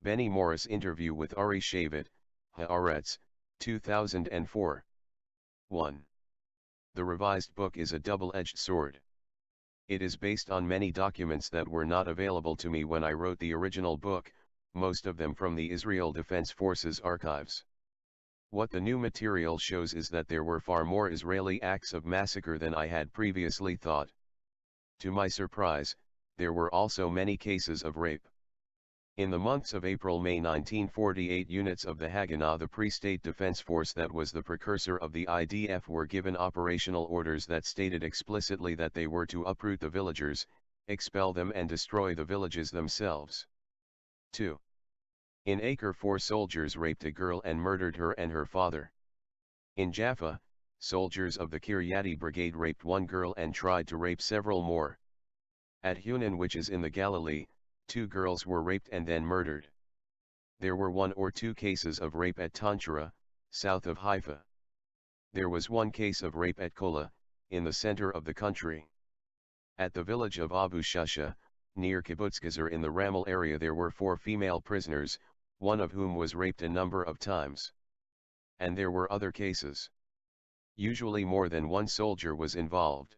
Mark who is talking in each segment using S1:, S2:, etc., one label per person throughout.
S1: Benny Morris interview with ARI SHAVIT, Haaretz, 2004. 1. The revised book is a double-edged sword. It is based on many documents that were not available to me when I wrote the original book, most of them from the Israel Defense Forces archives. What the new material shows is that there were far more Israeli acts of massacre than I had previously thought. To my surprise, there were also many cases of rape. In the months of April-May 1948, units of the Haganah, the pre-state defense force that was the precursor of the IDF, were given operational orders that stated explicitly that they were to uproot the villagers, expel them and destroy the villages themselves. 2. In Acre, 4 soldiers raped a girl and murdered her and her father. In Jaffa, soldiers of the Kiryati Brigade raped 1 girl and tried to rape several more. At Hunin, which is in the Galilee, 2 girls were raped and then murdered. There were 1 or 2 cases of rape at Tantura, south of Haifa. There was 1 case of rape at Qula, in the center of the country. At the village of Abu Shusha, near Kibbutz Gezer in the Ramle area, there were 4 female prisoners, 1 of whom was raped a number of times. And there were other cases. Usually more than 1 soldier was involved.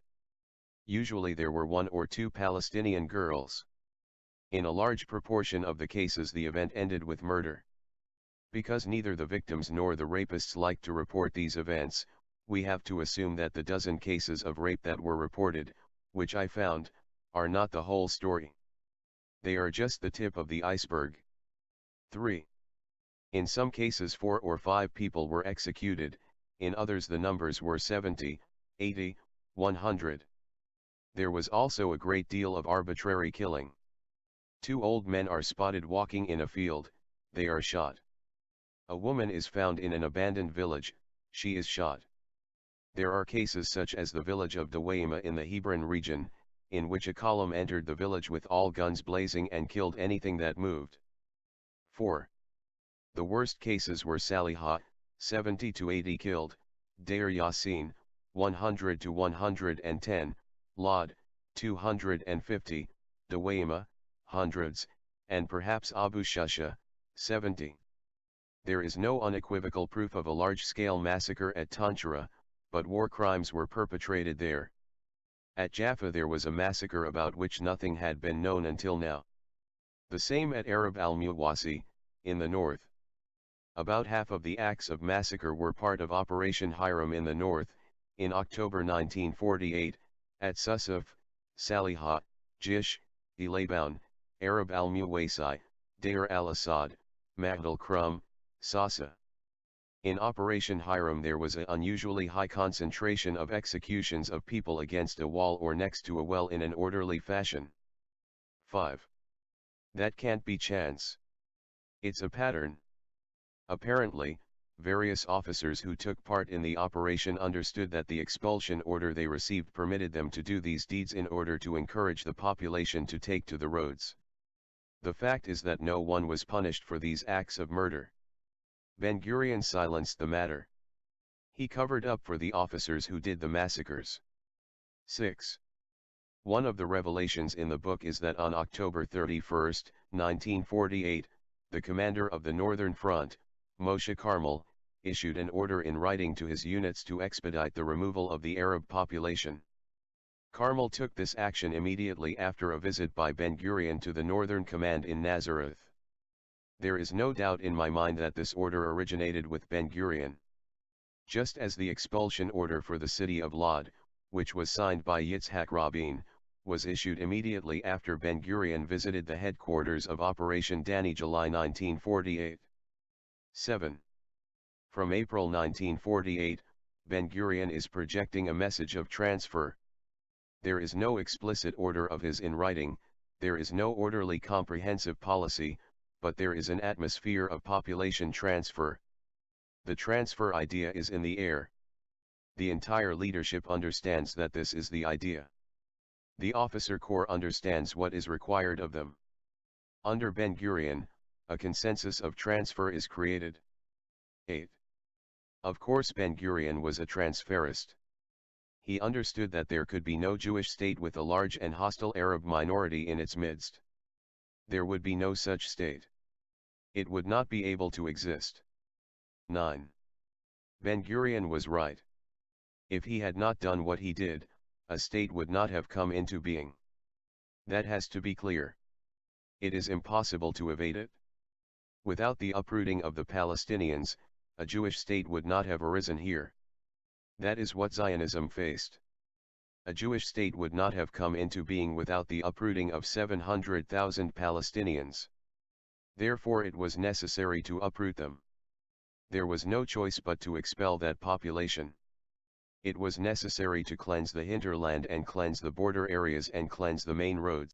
S1: Usually there were 1 or 2 Palestinian girls. In a large proportion of the cases the event ended with murder. Because neither the victims nor the rapists liked to report these events, we have to assume that the dozen cases of rape that were reported, which I found, are not the whole story. They are just the tip of the iceberg. 3. In some cases 4 or 5 people were executed, in others the numbers were 70, 80, 100. There was also a great deal of arbitrary killing. 2 old men are spotted walking in a field, they are shot. A woman is found in an abandoned village, she is shot. There are cases such as the village of Dawayma in the Hebron region, in which a column entered the village with all guns blazing and killed anything that moved. 4. The worst cases were Salihah, 70 to 80 killed, Deir Yassin, 100 to 110, Lod, 250, Dawayma, hundreds, and perhaps Abu Shusha, 70. There is no unequivocal proof of a large-scale massacre at Tantura, but war crimes were perpetrated there. At Jaffa there was a massacre about which nothing had been known until now. The same at Arab al-Muwasi, in the north. About half of the acts of massacre were part of Operation Hiram in the north, in October 1948, at Susuf, Salihah, Jish, Elaboun, Arab al-Muwasi, Deir al-Assad, Magdal Krum, Sasa. In Operation Hiram there was an unusually high concentration of executions of people against a wall or next to a well in an orderly fashion. 5. That can't be chance. It's a pattern. Apparently, various officers who took part in the operation understood that the expulsion order they received permitted them to do these deeds in order to encourage the population to take to the roads. The fact is that no one was punished for these acts of murder. Ben-Gurion silenced the matter. He covered up for the officers who did the massacres. 6. One of the revelations in the book is that on October 31, 1948, the commander of the Northern Front, Moshe Carmel, issued an order in writing to his units to expedite the removal of the Arab population. Carmel took this action immediately after a visit by Ben-Gurion to the Northern Command in Nazareth. There is no doubt in my mind that this order originated with Ben-Gurion. Just as the expulsion order for the city of Lod, which was signed by Yitzhak Rabin, was issued immediately after Ben-Gurion visited the headquarters of Operation Dani July 1948. 7. From April 1948, Ben-Gurion is projecting a message of transfer. There is no explicit order of his in writing, there is no orderly comprehensive policy, but there is an atmosphere of population transfer. The transfer idea is in the air. The entire leadership understands that this is the idea. The officer corps understands what is required of them. Under Ben-Gurion, a consensus of transfer is created. 8. Of course Ben-Gurion was a transferist. He understood that there could be no Jewish state with a large and hostile Arab minority in its midst. There would be no such state. It would not be able to exist. 9. Ben-Gurion was right. If he had not done what he did, a state would not have come into being. That has to be clear. It is impossible to evade it. Without the uprooting of the Palestinians, a Jewish state would not have arisen here. That is what Zionism faced. A Jewish state would not have come into being without the uprooting of 700,000 Palestinians. Therefore it was necessary to uproot them. There was no choice but to expel that population. It was necessary to cleanse the hinterland and cleanse the border areas and cleanse the main roads.